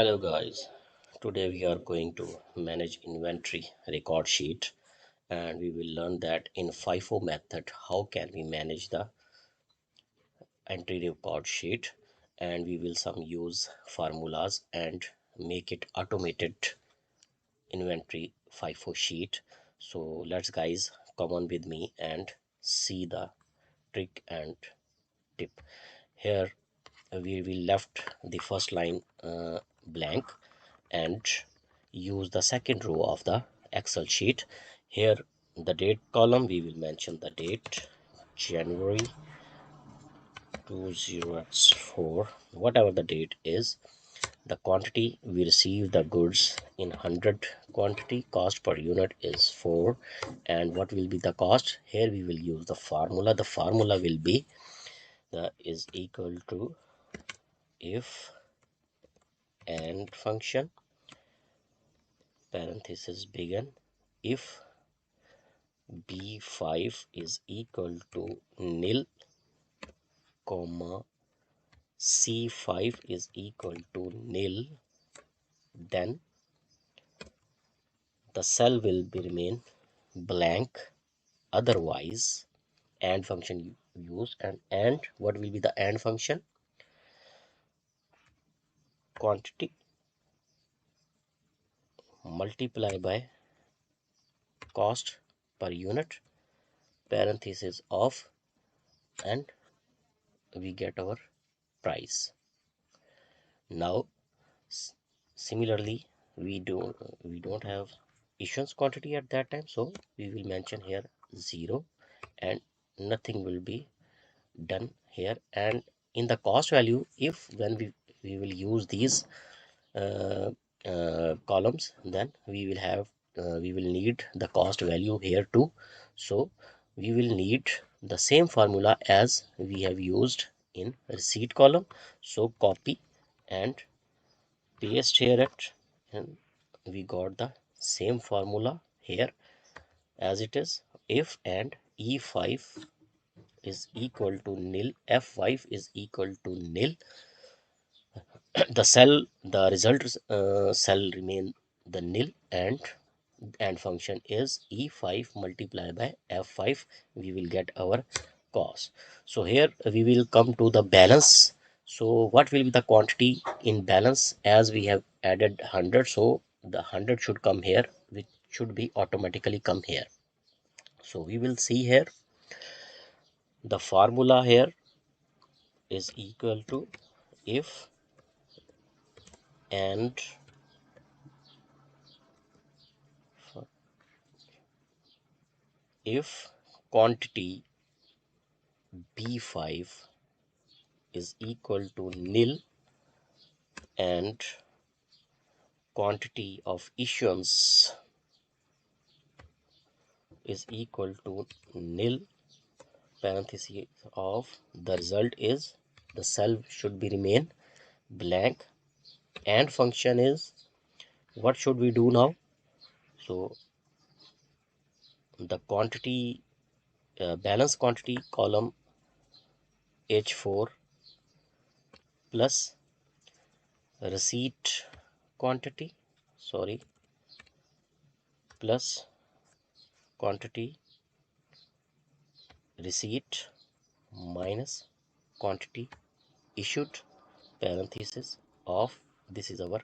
Hello guys, today we are going to manage inventory record sheet and we will learn that in FIFO method how can we manage the entry record sheet, and we will some use formulas and make it automated inventory FIFO sheet. So let's guys come on with me and see the trick and tip. Here we will left the first line blank and use the second row of the Excel sheet. Here the date column we will mention the date January 2004, whatever the date is. The quantity, we receive the goods in 100 quantity, cost per unit is 4. And what will be the cost? Here we will use the formula. The formula will be the is equal to if and function parenthesis begin if b5 is equal to nil comma c5 is equal to nil, then the cell will be remain blank, otherwise and function use. And what will be the and function? Quantity multiply by cost per unit parenthesis of, and we get our price. Now similarly we don't have issuance quantity at that time, so we will mention here 0 and nothing will be done here. And in the cost value, if when we will use these uh, columns, then we will have we will need the cost value here too. So we will need the same formula as we have used in receipt column. So copy and paste here it, and we got the same formula here as it is. If and e5 is equal to nil, f5 is equal to nil, the result cell remain the nil, and function is e5 multiplied by f5, we will get our cost. So here we will come to the balance. So what will be the quantity in balance? As we have added 100, so the 100 should come here, which should be automatically come here. So we will see here the formula here is equal to if and if quantity b5 is equal to nil and quantity of issuance is equal to nil, parenthesis of, the result is the cell should be remain blank, and function is, what should we do now? So the quantity balance quantity column h4 plus receipt quantity, sorry, plus quantity receipt minus quantity issued, parenthesis of, this is our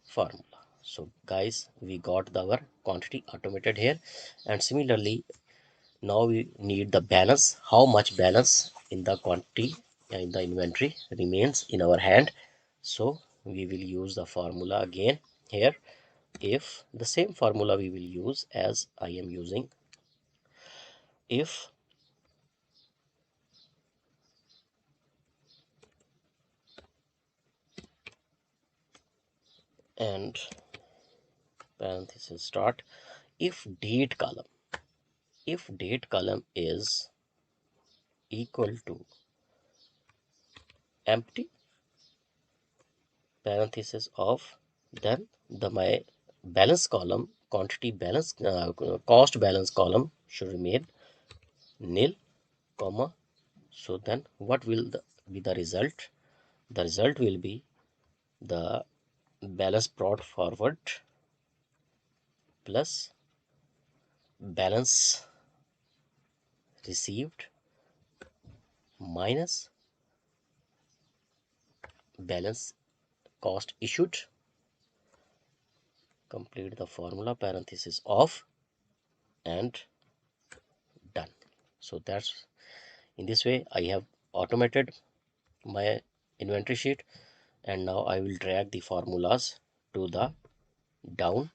formula. So guys, we got our quantity automated here. And similarly, now we need the balance, how much balance in the quantity in the inventory remains in our hand. So we will use the formula again here. If the same formula we will use as I am using, if and parenthesis start, if date column is equal to empty, parenthesis of, then the my balance column, quantity balance cost balance column should remain nil comma. So then what will be the result? The result will be the balance brought forward plus balance received minus balance cost issued. Complete the formula, parenthesis off, and done. So that's, in this way I have automated my inventory sheet, and now I will drag the formulas to the down.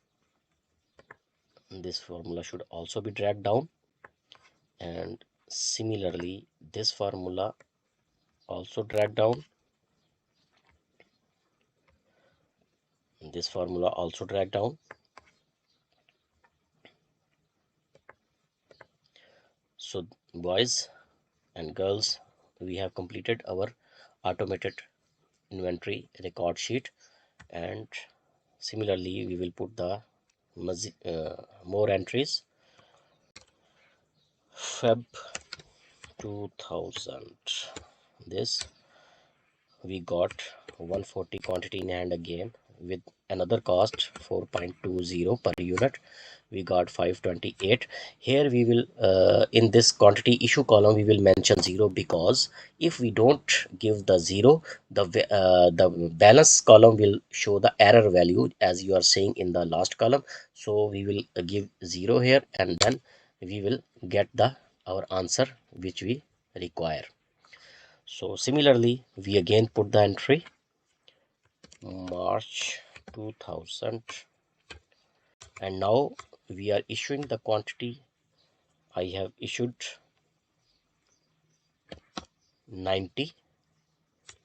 This formula should also be dragged down, and similarly this formula also drag down, this formula also drag down. So boys and girls, we have completed our automated inventory record sheet, and similarly we will put the more entries. Feb 2000, this we got 140 quantity in hand again with another cost 4.20 per unit. We got 528. Here we will in this quantity issue column we will mention 0, because if we don't give the 0, the balance column will show the error value as you are seeing in the last column. So we will give 0 here, and then we will get the our answer which we require. So similarly we again put the entry March 2000, and now we are issuing the quantity. I have issued 90.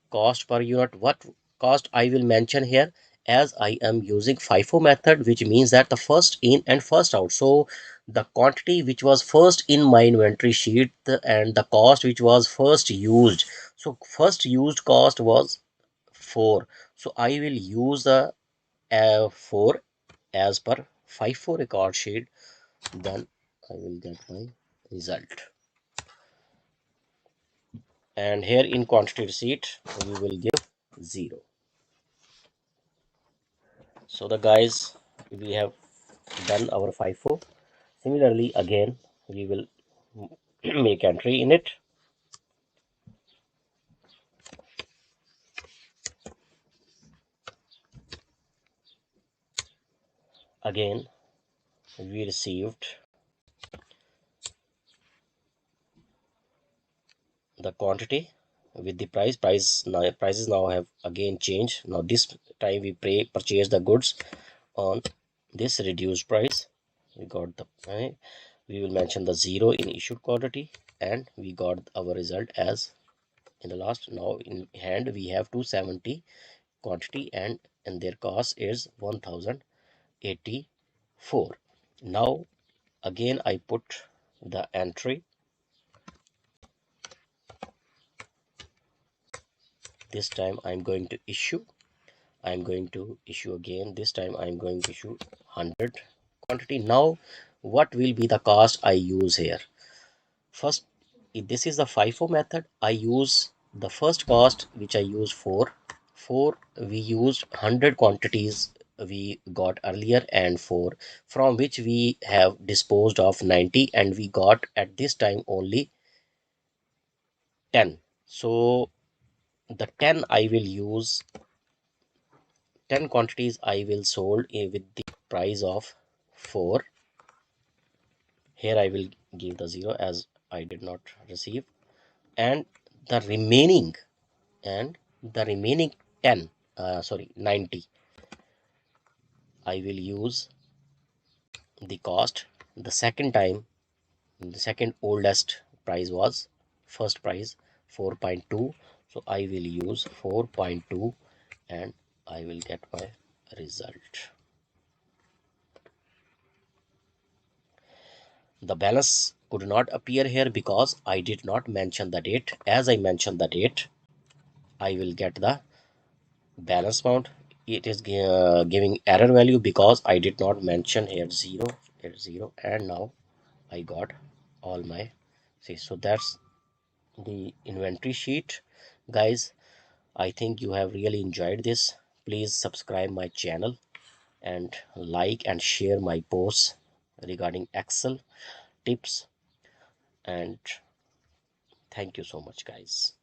Cost per unit, what cost I will mention here, as I am using FIFO method, which means that the first in and first out. So the quantity which was first in my inventory sheet and the cost which was first used, so first used cost was 4. So I will use the 4 as per FIFO record sheet, then I will get my result. And here in quantity receipt we will give 0. So the guys, we have done our FIFO. Similarly again we will make entry in it. Again we received the quantity with the prices now have again changed. Now this time we purchase the goods on this reduced price. We got the we will mention the 0 in issued quantity, and we got our result as in the last. Now in hand we have 270 quantity, and their cost is 1084. Now again I put the entry. This time I'm going to issue again. This time I'm going to issue 100 quantity. Now what will be the cost I use here? First, if this is the FIFO method, I use the first cost which I use for we used 100 quantities we got earlier, and 4 from which we have disposed of 90, and we got at this time only 10. So the 10 I will use 10 quantities I will sold with the price of 4. Here I will give the 0 as I did not receive, and the remaining and the remaining 10 sorry 90 I will use the cost. The second time, the second oldest price was first price 4.2, so I will use 4.2, and I will get my result. The balance could not appear here because I did not mention the date. As I mention the date, I will get the balance amount. It is giving error value because I did not mention here 0 here 0, and now I got all my, see. So that's the inventory sheet, guys. I think you have really enjoyed this. please subscribe my channel and like and share my posts regarding Excel tips. And thank you so much, guys.